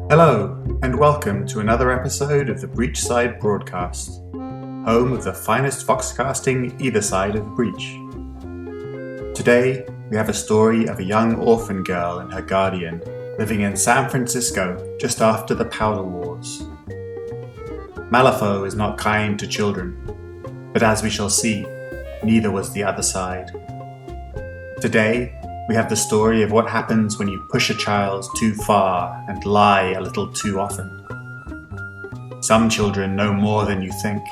Hello, and welcome to another episode of the Breachside Broadcast, home of the finest foxcasting either side of the breach. Today, we have a story of a young orphan girl and her guardian living in San Francisco just after the Powder Wars. Malifaux is not kind to children, but as we shall see, neither was the other side. Today, we have the story of what happens when you push a child too far and lie a little too often. Some children know more than you think.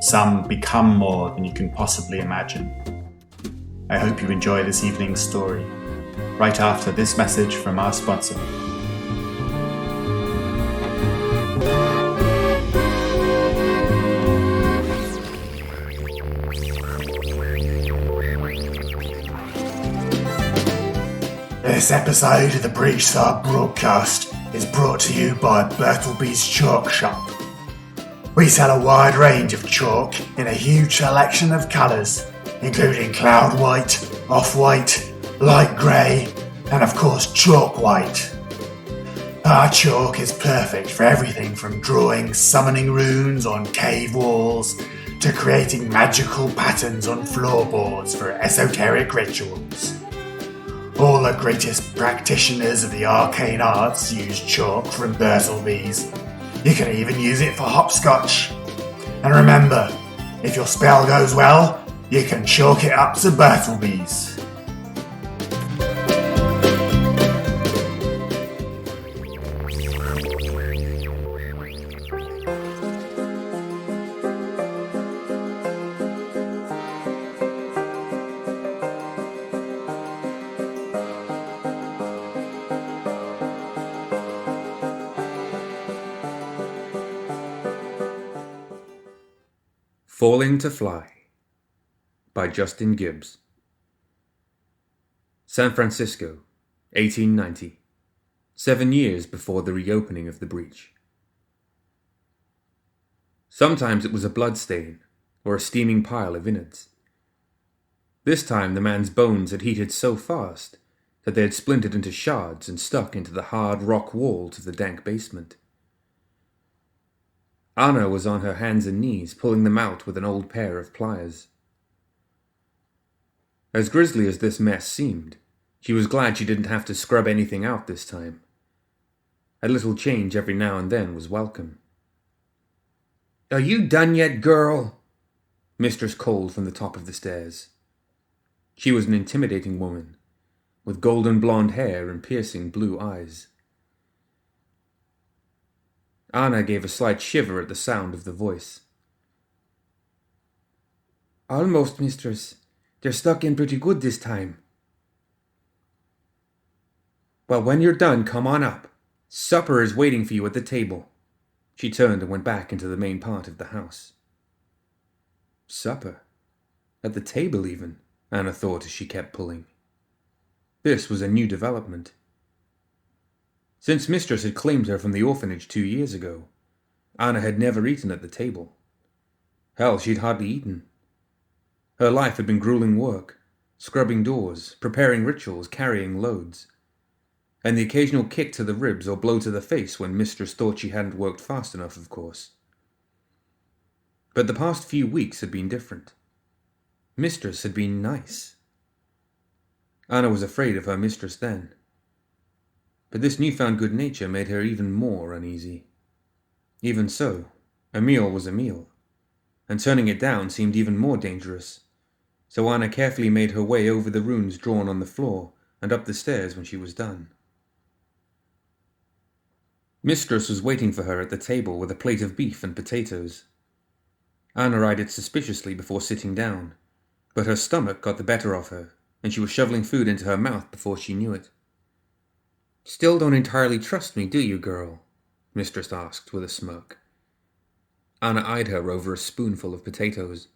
Some become more than you can possibly imagine. I hope you enjoy this evening's story, right after this message from our sponsor. This episode of the Breachside Broadcast is brought to you by Bertleby's Chalk Shop. We sell a wide range of chalk in a huge selection of colours, including cloud white, off-white, light grey, and of course chalk white. Our chalk is perfect for everything from drawing summoning runes on cave walls to creating magical patterns on floorboards for esoteric rituals. All the greatest practitioners of the arcane arts use chalk from Bertleby's. You can even use it for hopscotch. And remember, if your spell goes well, you can chalk it up to Bertleby's. Falling to Fly by Justin Gibbs. San Francisco, 1890, 7 years before the reopening of the breach. Sometimes it was a bloodstain or a steaming pile of innards. This time the man's bones had heated so fast that they had splintered into shards and stuck into the hard rock walls of the dank basement. Anna was on her hands and knees, pulling them out with an old pair of pliers. As grisly as this mess seemed, she was glad she didn't have to scrub anything out this time. A little change every now and then was welcome. "Are you done yet, girl?" Mistress called from the top of the stairs. She was an intimidating woman, with golden blonde hair and piercing blue eyes. Anna gave a slight shiver at the sound of the voice. "Almost, mistress. They're stuck in pretty good this time." "Well, when you're done, come on up. Supper is waiting for you at the table." She turned and went back into the main part of the house. Supper? At the table even, Anna thought as she kept pulling. This was a new development. Since Mistress had claimed her from the orphanage 2 years ago, Anna had never eaten at the table. Hell, she'd hardly eaten. Her life had been grueling work, scrubbing doors, preparing rituals, carrying loads, and the occasional kick to the ribs or blow to the face when Mistress thought she hadn't worked fast enough, of course. But the past few weeks had been different. Mistress had been nice. Anna was afraid of her mistress then. But this newfound good nature made her even more uneasy. Even so, a meal was a meal, and turning it down seemed even more dangerous, so Anna carefully made her way over the runes drawn on the floor and up the stairs when she was done. Mistress was waiting for her at the table with a plate of beef and potatoes. Anna eyed it suspiciously before sitting down, but her stomach got the better of her, and she was shoveling food into her mouth before she knew it. "Still don't entirely trust me, do you, girl?" Mistress asked with a smirk. Anna eyed her over a spoonful of potatoes.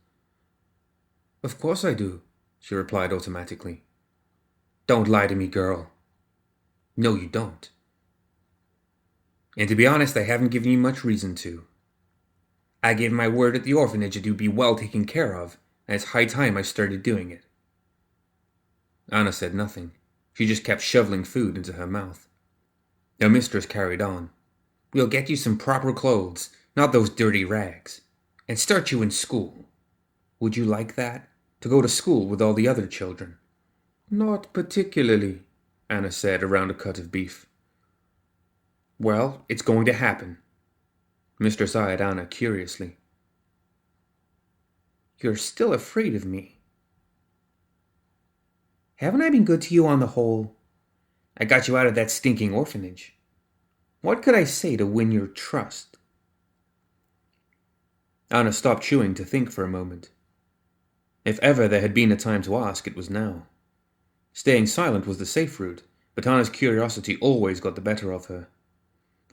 "Of course I do," she replied automatically. "Don't lie to me, girl." "No, you don't." "And to be honest, I haven't given you much reason to. I gave my word at the orphanage that you'd be well taken care of, and it's high time I started doing it." Anna said nothing. She just kept shoveling food into her mouth. Her mistress carried on. We'll get you some proper clothes, not those dirty rags, and start you in school. Would you like that? To go to school with all the other children? Not particularly, Anna said around a cut of beef. Well, it's going to happen. Mistress eyed Anna curiously. You're still afraid of me. Haven't I been good to you on the whole? I got you out of that stinking orphanage. What could I say to win your trust? Anna stopped chewing to think for a moment. If ever there had been a time to ask, it was now. Staying silent was the safe route, but Anna's curiosity always got the better of her.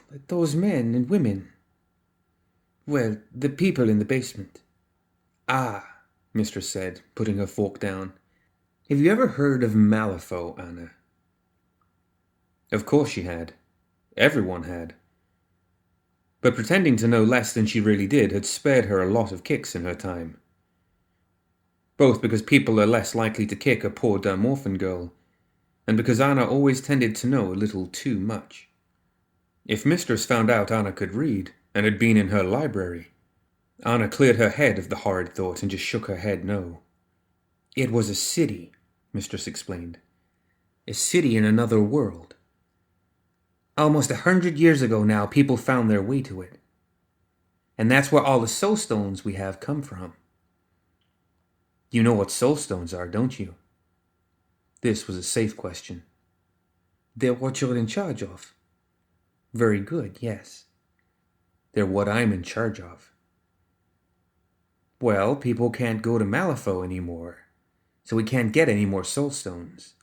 But those men and women... Well, the people in the basement. Ah, Mistress said, putting her fork down. Have you ever heard of Malifaux, Anna? Of course she had. Everyone had. But pretending to know less than she really did had spared her a lot of kicks in her time. Both because people are less likely to kick a poor dumb orphan girl, and because Anna always tended to know a little too much. If Mistress found out Anna could read, and had been in her library, Anna cleared her head of the horrid thought and just shook her head no. It was a city, Mistress explained. A city in another world. Almost 100 years ago now, people found their way to it. And that's where all the soul stones we have come from. You know what soul stones are, don't you? This was a safe question. They're what you're in charge of. Very good, yes. They're what I'm in charge of. Well, people can't go to Malifaux anymore, so we can't get any more soul stones.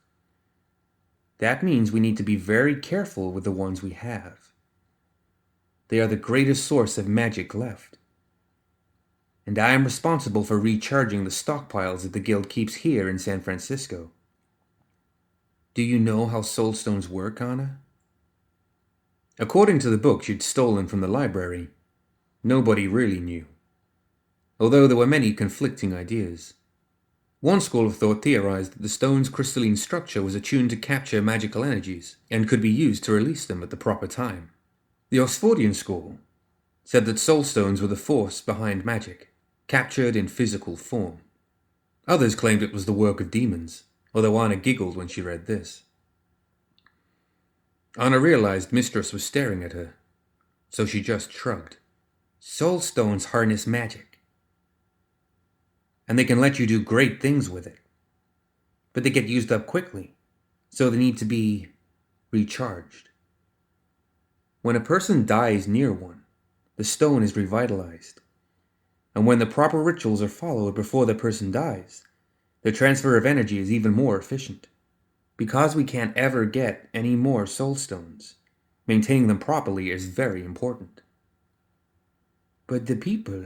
That means we need to be very careful with the ones we have. They are the greatest source of magic left. And I am responsible for recharging the stockpiles that the guild keeps here in San Francisco. Do you know how soul stones work, Anna? According to the books you'd stolen from the library, nobody really knew, although there were many conflicting ideas. One school of thought theorized that the stone's crystalline structure was attuned to capture magical energies and could be used to release them at the proper time. The Oxfordian school said that soul stones were the force behind magic, captured in physical form. Others claimed it was the work of demons, although Anna giggled when she read this. Anna realized Mistress was staring at her, so she just shrugged. Soul stones harness magic. And they can let you do great things with it. But they get used up quickly, so they need to be recharged. When a person dies near one, the stone is revitalized. And when the proper rituals are followed before the person dies, the transfer of energy is even more efficient. Because we can't ever get any more soul stones, maintaining them properly is very important. But the people...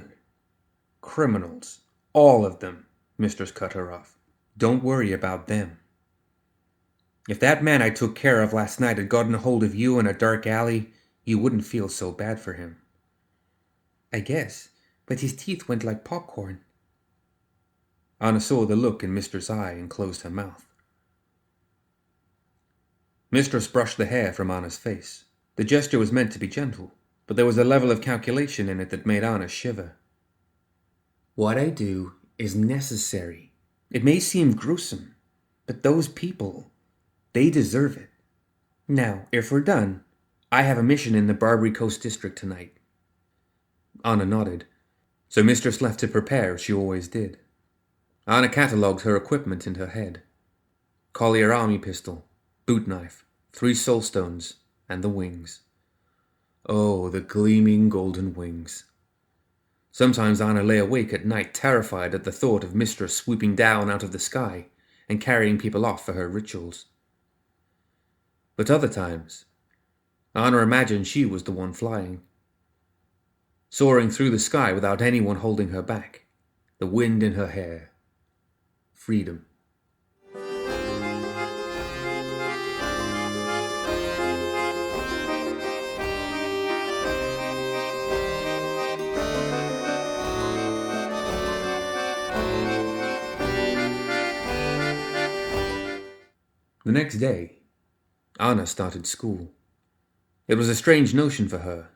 Criminals. All of them, Mistress cut her off. Don't worry about them. If that man I took care of last night had gotten a hold of you in a dark alley, you wouldn't feel so bad for him. I guess, but his teeth went like popcorn. Anna saw the look in Mistress' eye and closed her mouth. Mistress brushed the hair from Anna's face. The gesture was meant to be gentle, but there was a level of calculation in it that made Anna shiver. What I do is necessary. It may seem gruesome, but those people, they deserve it. Now, if we're done, I have a mission in the Barbary Coast District tonight. Anna nodded, so Mistress left to prepare as she always did. Anna catalogued her equipment in her head. Collier army pistol, boot knife, 3 soul stones, and the wings. Oh, the gleaming golden wings. Sometimes Anna lay awake at night terrified at the thought of Mistress swooping down out of the sky and carrying people off for her rituals. But other times, Anna imagined she was the one flying. Soaring through the sky without anyone holding her back, the wind in her hair. Freedom. The next day, Anna started school. It was a strange notion for her,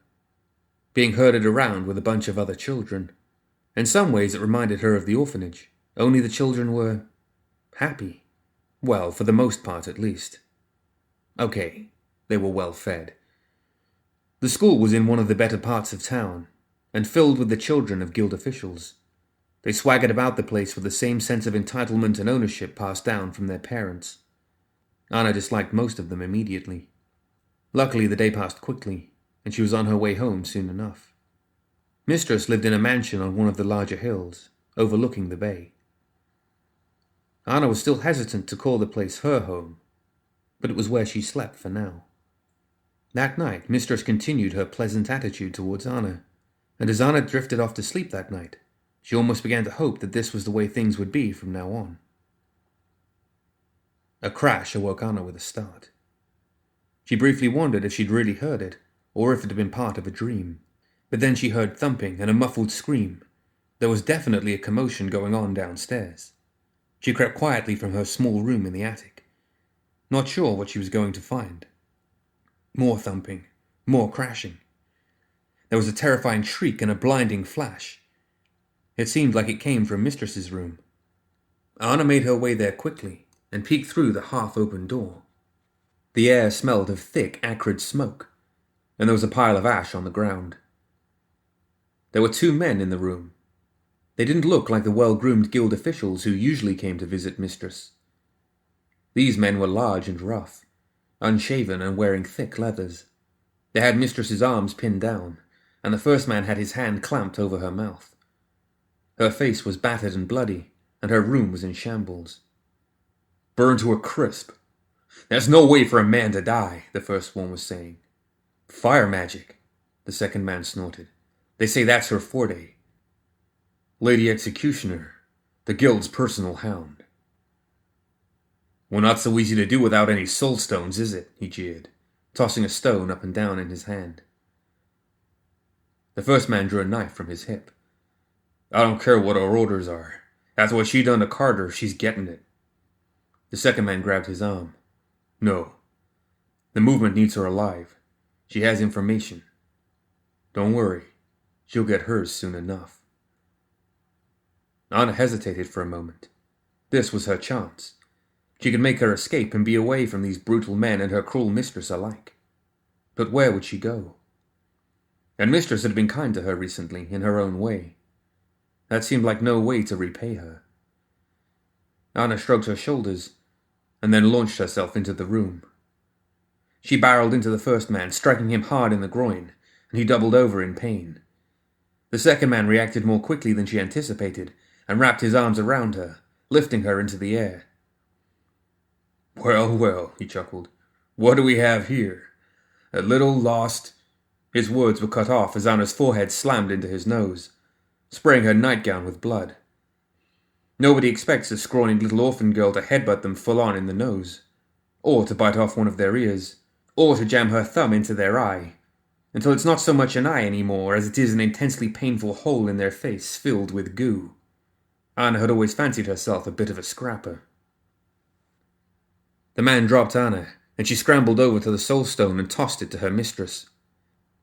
being herded around with a bunch of other children. In some ways it reminded her of the orphanage, only the children were happy. Well, for the most part at least. Okay, they were well fed. The school was in one of the better parts of town, and filled with the children of guild officials. They swaggered about the place with the same sense of entitlement and ownership passed down from their parents. Anna disliked most of them immediately. Luckily, the day passed quickly, and she was on her way home soon enough. Mistress lived in a mansion on one of the larger hills, overlooking the bay. Anna was still hesitant to call the place her home, but it was where she slept for now. That night, Mistress continued her pleasant attitude towards Anna, and as Anna drifted off to sleep that night, she almost began to hope that this was the way things would be from now on. A crash awoke Anna with a start. She briefly wondered if she'd really heard it, or if it had been part of a dream. But then she heard thumping and a muffled scream. There was definitely a commotion going on downstairs. She crept quietly from her small room in the attic, not sure what she was going to find. More thumping, more crashing. There was a terrifying shriek and a blinding flash. It seemed like it came from Mistress's room. Anna made her way there quickly and peeked through the half-open door. The air smelled of thick, acrid smoke, and there was a pile of ash on the ground. There were 2 men in the room. They didn't look like the well-groomed guild officials who usually came to visit Mistress. These men were large and rough, unshaven and wearing thick leathers. They had Mistress's arms pinned down, and the first man had his hand clamped over her mouth. Her face was battered and bloody, and her room was in shambles. "Burned to a crisp. There's no way for a man to die," the first one was saying. "Fire magic," the second man snorted. "They say that's her forte. Lady Executioner, the guild's personal hound." "Well, not so easy to do without any soul stones, is it?" he jeered, tossing a stone up and down in his hand. The first man drew a knife from his hip. "I don't care what her orders are. That's what she done to Carter, she's getting it." The second man grabbed his arm. "No. The movement needs her alive. She has information. Don't worry. She'll get hers soon enough." Anna hesitated for a moment. This was her chance. She could make her escape and be away from these brutal men and her cruel mistress alike. But where would she go? And Mistress had been kind to her recently, in her own way. That seemed like no way to repay her. Anna shrugged her shoulders, and then launched herself into the room. She barreled into the first man, striking him hard in the groin, and he doubled over in pain. The second man reacted more quickly than she anticipated, and wrapped his arms around her, lifting her into the air. "Well, well," he chuckled. "What do we have here? A little lost—" His words were cut off as Anna's forehead slammed into his nose, spraying her nightgown with blood. Nobody expects a scrawny little orphan girl to headbutt them full-on in the nose, or to bite off one of their ears, or to jam her thumb into their eye, until it's not so much an eye anymore as it is an intensely painful hole in their face filled with goo. Anna had always fancied herself a bit of a scrapper. The man dropped Anna, and she scrambled over to the soul stone and tossed it to her mistress.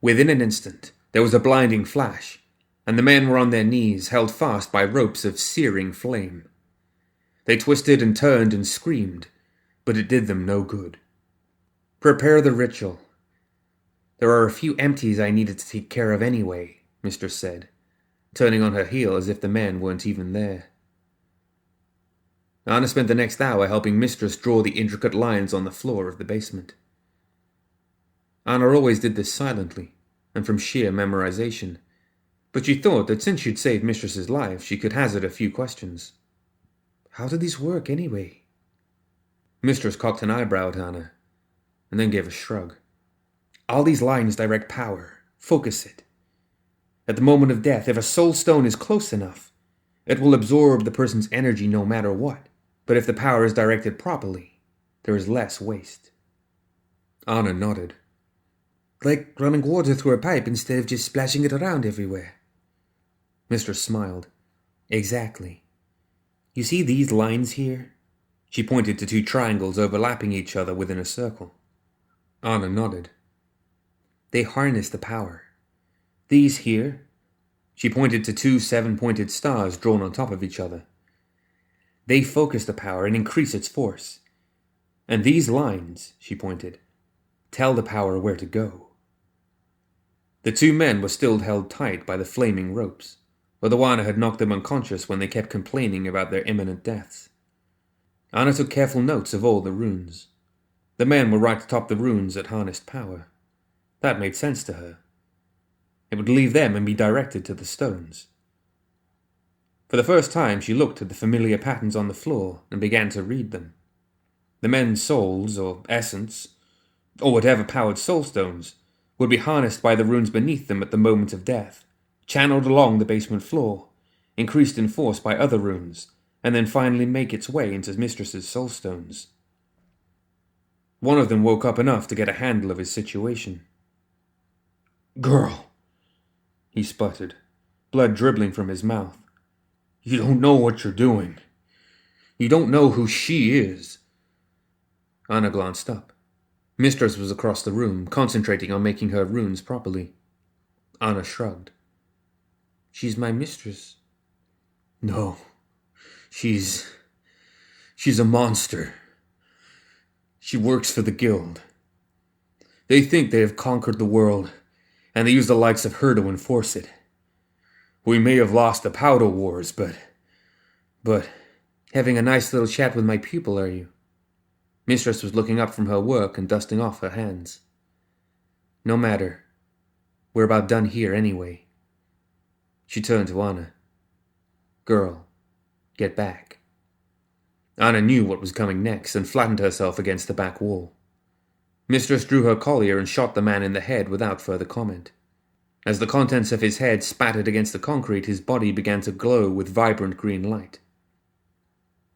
Within an instant, there was a blinding flash, and the men were on their knees, held fast by ropes of searing flame. They twisted and turned and screamed, but it did them no good. "Prepare the ritual. There are a few empties I needed to take care of anyway," Mistress said, turning on her heel as if the men weren't even there. Anna spent the next hour helping Mistress draw the intricate lines on the floor of the basement. Anna always did this silently, and from sheer memorization, but she thought that since she'd saved Mistress's life, she could hazard a few questions. "How did these work, anyway?" Mistress cocked an eyebrow at Anna, and then gave a shrug. "All these lines direct power. Focus it. At the moment of death, if a soul stone is close enough, it will absorb the person's energy no matter what. But if the power is directed properly, there is less waste." Anna nodded. "Like running water through a pipe instead of just splashing it around everywhere." Mistress smiled. "Exactly. You see these lines here?" She pointed to 2 triangles overlapping each other within a circle. Anna nodded. They harness the power. These here, she pointed to 2 7-pointed stars drawn on top of each other. They focus the power and increase its force. And these lines, she pointed, tell the power where to go. The 2 men were still held tight by the flaming ropes, but the Wana had knocked them unconscious when they kept complaining about their imminent deaths. Anna took careful notes of all the runes. The men were right atop the runes that harnessed power. That made sense to her. It would leave them and be directed to the stones. For the first time, she looked at the familiar patterns on the floor and began to read them. The men's souls, or essence, or whatever powered soulstones, would be harnessed by the runes beneath them at the moment of death, channeled along the basement floor, increased in force by other runes, and then finally make its way into Mistress's soulstones. One of them woke up enough to get a handle of his situation. "Girl," he sputtered, blood dribbling from his mouth. "You don't know what you're doing. You don't know who she is." Anna glanced up. Mistress was across the room, concentrating on making her runes properly. Anna shrugged. "She's my mistress." "No. She's a monster. She works for the guild. They think they have conquered the world, and they use the likes of her to enforce it. We may have lost the powder wars, but... Having a nice little chat with my pupil, are you?" Mistress was looking up from her work and dusting off her hands. "No matter. We're about done here anyway." She turned to Anna. "Girl, get back." Anna knew what was coming next and flattened herself against the back wall. Mistress drew her collier and shot the man in the head without further comment. As the contents of his head spattered against the concrete, his body began to glow with vibrant green light.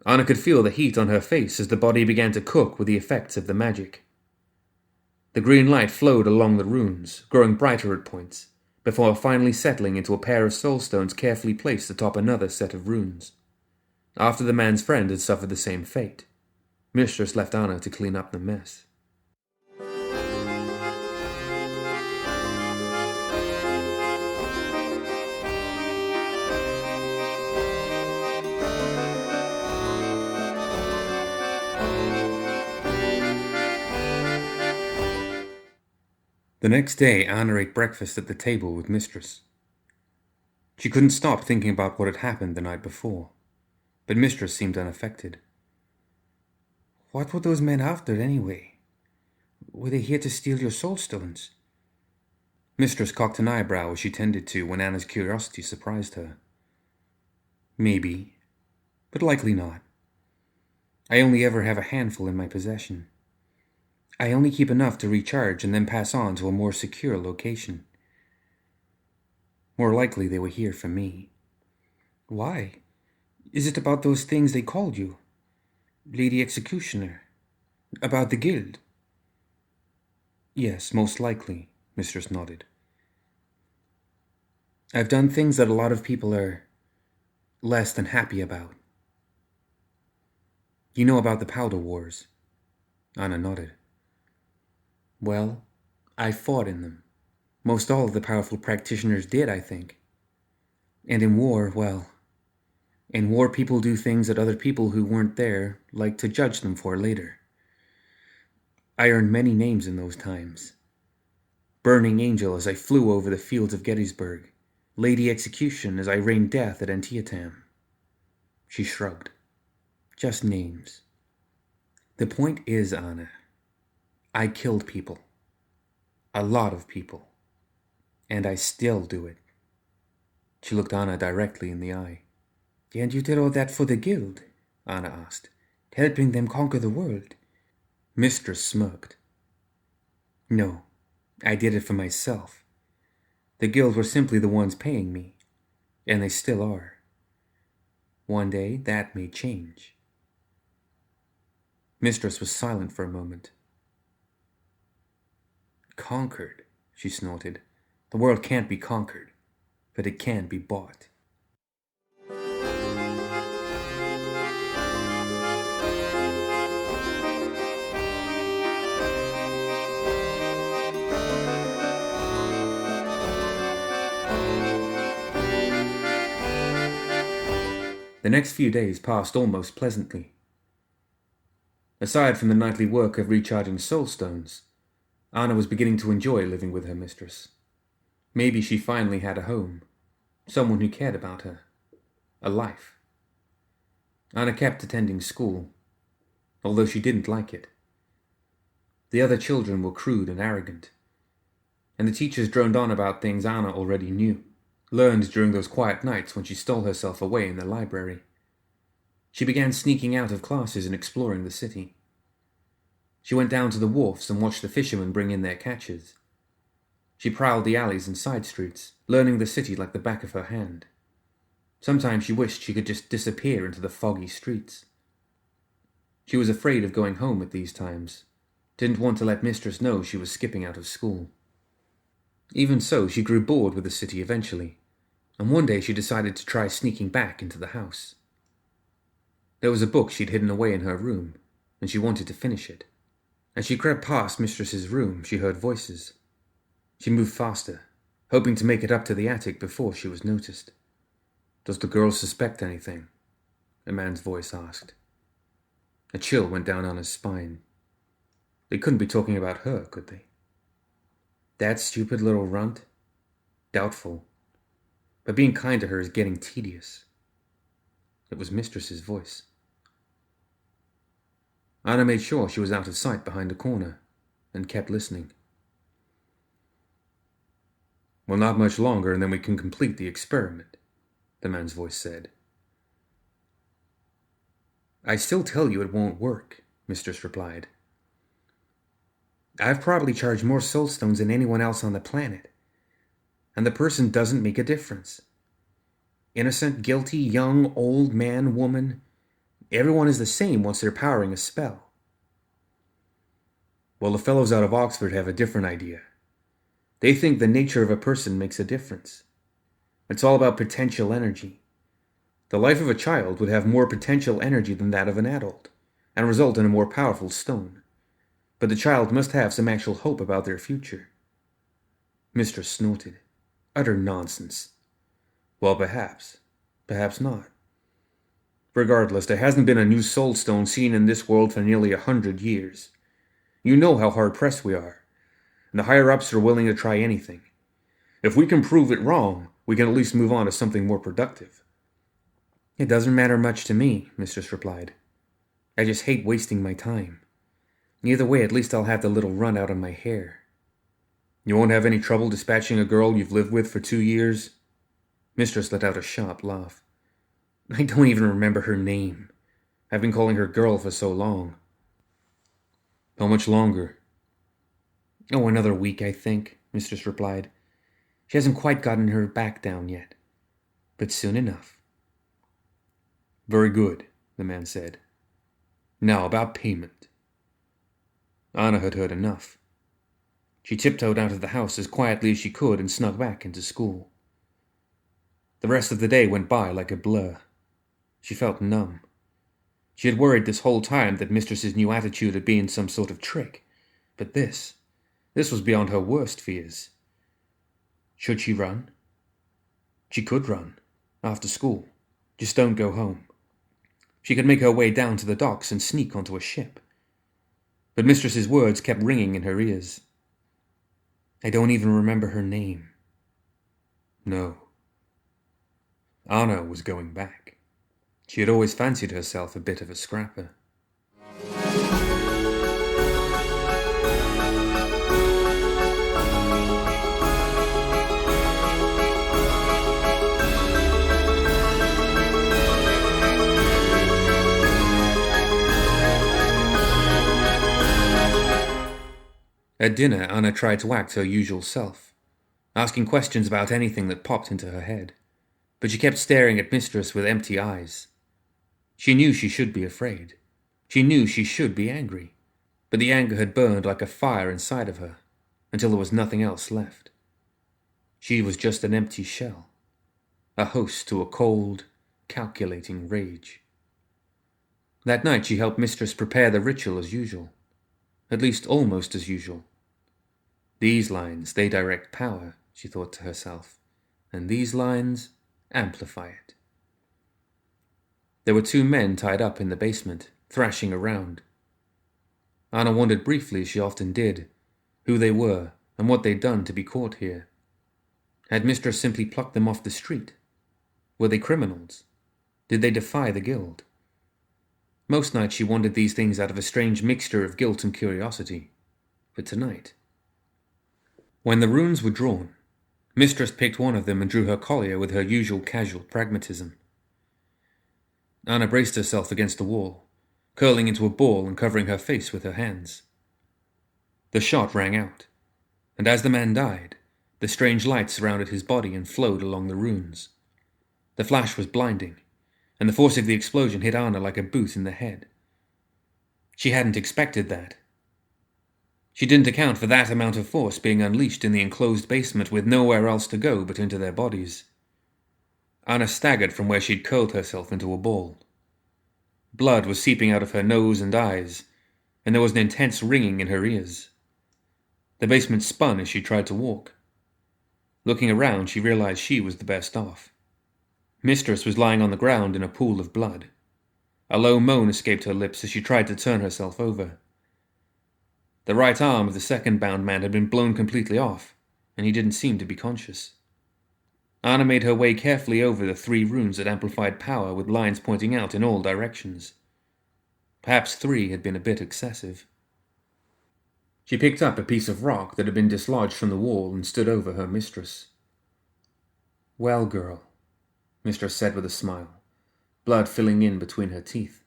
Anna could feel the heat on her face as the body began to cook with the effects of the magic. The green light flowed along the runes, growing brighter at points, before finally settling into a pair of soulstones carefully placed atop another set of runes. After the man's friend had suffered the same fate, Mistress left Anna to clean up the mess. The next day, Anna ate breakfast at the table with Mistress. She couldn't stop thinking about what had happened the night before, but Mistress seemed unaffected. "What were those men after, anyway? Were they here to steal your soulstones?" Mistress cocked an eyebrow as she tended to when Anna's curiosity surprised her. "Maybe, but likely not. I only ever have a handful in my possession. I only keep enough to recharge and then pass on to a more secure location. More likely they were here for me." "Why? Is it about those things they called you? Lady Executioner? About the guild?" "Yes, most likely," Mistress nodded. "I've done things that a lot of people are less than happy about." "You know about the powder wars?" Anna nodded. "Well, I fought in them. Most all of the powerful practitioners did, I think. And in war, well, in war people do things that other people who weren't there like to judge them for later. I earned many names in those times. Burning Angel as I flew over the fields of Gettysburg. Lady Execution as I rained death at Antietam." She shrugged. "Just names. The point is, Anna, I killed people. A lot of people. And I still do it." She looked Anna directly in the eye. "And you did all that for the guild?" Anna asked. "Helping them conquer the world?" Mistress smirked. "No, I did it for myself. The guild were simply the ones paying me. And they still are. One day that may change." Mistress was silent for a moment. "Conquered," she snorted. "The world can't be conquered, but it can be bought." The next few days passed almost pleasantly. Aside from the nightly work of recharging soul stones, Anna was beginning to enjoy living with her mistress. Maybe she finally had a home, someone who cared about her, a life. Anna kept attending school, although she didn't like it. The other children were crude and arrogant, and the teachers droned on about things Anna already knew, learned during those quiet nights when she stole herself away in the library. She began sneaking out of classes and exploring the city. She went down to the wharfs and watched the fishermen bring in their catches. She prowled the alleys and side streets, learning the city like the back of her hand. Sometimes she wished she could just disappear into the foggy streets. She was afraid of going home at these times, didn't want to let Mistress know she was skipping out of school. Even so, she grew bored with the city eventually, and one day she decided to try sneaking back into the house. There was a book she'd hidden away in her room, and she wanted to finish it. As she crept past Mistress's room, she heard voices. She moved faster, hoping to make it up to the attic before she was noticed. "Does the girl suspect anything?" a man's voice asked. A chill went down Anna's spine. They couldn't be talking about her, could they? That stupid little runt? Doubtful. But being kind to her is getting tedious. It was Mistress's voice. Anna made sure she was out of sight behind a corner, and kept listening. "Well, not much longer, and then we can complete the experiment," the man's voice said. "I still tell you it won't work," Mistress replied. "I've probably charged more soul stones than anyone else on the planet, and the person doesn't make a difference. Innocent, guilty, young, old, man, woman, everyone is the same once they're powering a spell." "Well, the fellows out of Oxford have a different idea. They think the nature of a person makes a difference. It's all about potential energy. The life of a child would have more potential energy than that of an adult, and result in a more powerful stone. But the child must have some actual hope about their future." Mistress snorted. "Utter nonsense." "Well, perhaps. Perhaps not. Regardless, there hasn't been a new soul stone seen in this world for nearly 100 years. You know how hard-pressed we are, and the higher-ups are willing to try anything. If we can prove it wrong, we can at least move on to something more productive." "It doesn't matter much to me," Mistress replied. "I just hate wasting my time. Either way, at least I'll have the little run out of my hair." "You won't have any trouble dispatching a girl you've lived with for 2 years?" Mistress let out a sharp laugh. "I don't even remember her name. I've been calling her girl for so long." "How much longer?" "Oh, another week, I think," Mistress replied. "She hasn't quite gotten her back down yet, but soon enough." "Very good," the man said. "Now about payment." Anna had heard enough. She tiptoed out of the house as quietly as she could and snuck back into school. The rest of the day went by like a blur. She felt numb. She had worried this whole time that Mistress's new attitude had been some sort of trick, but this was beyond her worst fears. Should she run? She could run, after school. Just don't go home. She could make her way down to the docks and sneak onto a ship. But Mistress's words kept ringing in her ears. "I don't even remember her name." No. Anna was going back. She had always fancied herself a bit of a scrapper. At dinner, Anna tried to act her usual self, asking questions about anything that popped into her head, but she kept staring at Mistress with empty eyes. She knew she should be afraid. She knew she should be angry, but the anger had burned like a fire inside of her, until there was nothing else left. She was just an empty shell, a host to a cold, calculating rage. That night she helped Mistress prepare the ritual as usual. At least almost as usual. These lines, they direct power, she thought to herself, and these lines amplify it. There were 2 men tied up in the basement, thrashing around. Anna wondered briefly, as she often did, who they were and what they'd done to be caught here. Had Mistress simply plucked them off the street? Were they criminals? Did they defy the guild? Most nights she wondered these things out of a strange mixture of guilt and curiosity. But tonight... When the runes were drawn, Mistress picked one of them and drew her collier with her usual casual pragmatism. Anna braced herself against the wall, curling into a ball and covering her face with her hands. The shot rang out, and as the man died, the strange light surrounded his body and flowed along the runes. The flash was blinding, and the force of the explosion hit Anna like a boot in the head. She hadn't expected that. She didn't account for that amount of force being unleashed in the enclosed basement with nowhere else to go but into their bodies. Anna staggered from where she'd curled herself into a ball. Blood was seeping out of her nose and eyes, and there was an intense ringing in her ears. The basement spun as she tried to walk. Looking around, she realized she was the best off. Mistress was lying on the ground in a pool of blood. A low moan escaped her lips as she tried to turn herself over. The right arm of the second bound man had been blown completely off, and he didn't seem to be conscious. Anna made her way carefully over the 3 runes that amplified power with lines pointing out in all directions. Perhaps 3 had been a bit excessive. She picked up a piece of rock that had been dislodged from the wall and stood over her mistress. "Well, girl," Mistress said with a smile, blood filling in between her teeth.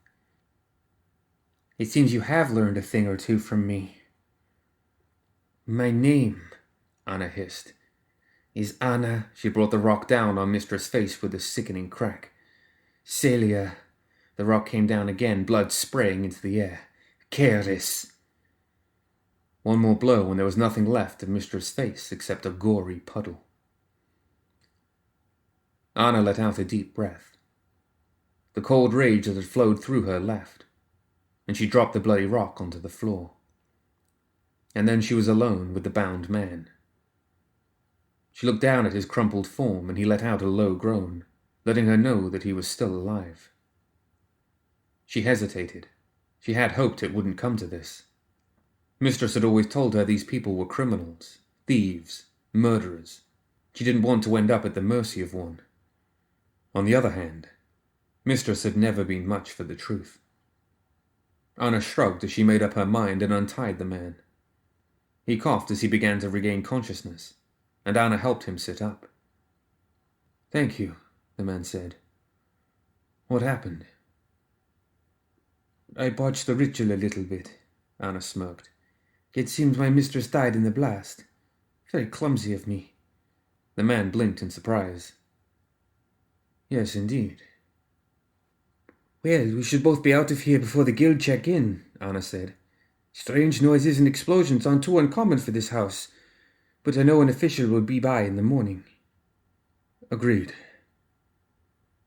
"It seems you have learned a thing or 2 from me." "My name," Anna hissed, "is Anna." She brought the rock down on Mistress' face with a sickening crack. "Celia." The rock came down again, blood spraying into the air. "Keris." One more blow and there was nothing left of Mistress' face except a gory puddle. Anna let out a deep breath. The cold rage that had flowed through her left, and she dropped the bloody rock onto the floor. And then she was alone with the bound man. She looked down at his crumpled form, and he let out a low groan, letting her know that he was still alive. She hesitated. She had hoped it wouldn't come to this. Mistress had always told her these people were criminals, thieves, murderers. She didn't want to end up at the mercy of one. On the other hand, Mistress had never been much for the truth. Anna shrugged as she made up her mind and untied the man. He coughed as he began to regain consciousness, and Anna helped him sit up. "Thank you," the man said. "What happened?" "I botched the ritual a little bit," Anna smirked. "It seems my mistress died in the blast. Very clumsy of me." The man blinked in surprise. "Yes, indeed." "Well, we should both be out of here before the guild check in," Anna said. "Strange noises and explosions aren't too uncommon for this house, but I know an official will be by in the morning." "Agreed.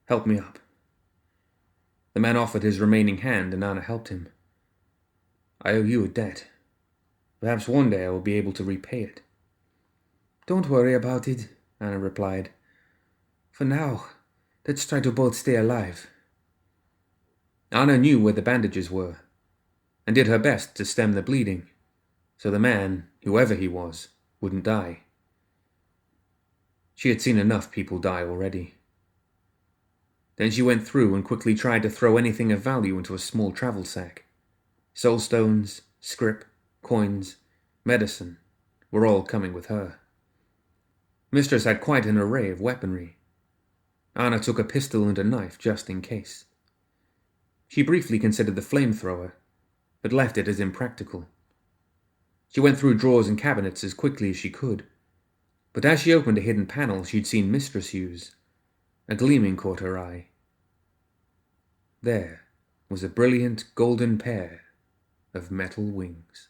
Help me up." The man offered his remaining hand and Anna helped him. "I owe you a debt. Perhaps one day I will be able to repay it." "Don't worry about it," Anna replied. "For now, let's try to both stay alive." Anna knew where the bandages were, and did her best to stem the bleeding, so the man, whoever he was, wouldn't die. She had seen enough people die already. Then she went through and quickly tried to throw anything of value into a small travel sack. Soulstones, scrip, coins, medicine were all coming with her. Mistress had quite an array of weaponry. Anna took a pistol and a knife just in case. She briefly considered the flamethrower, but left it as impractical. She went through drawers and cabinets as quickly as she could, but as she opened a hidden panel she'd seen Mistress use, a gleaming caught her eye. There was a brilliant golden pair of metal wings.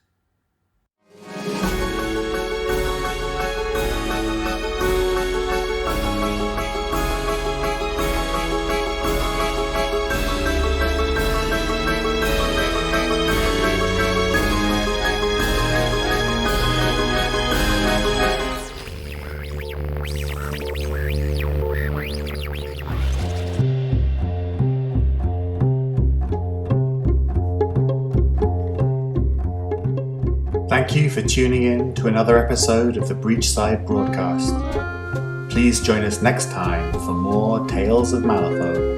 Thank you for tuning in to another episode of the Breachside Broadcast. Please join us next time for more Tales of Malifaux.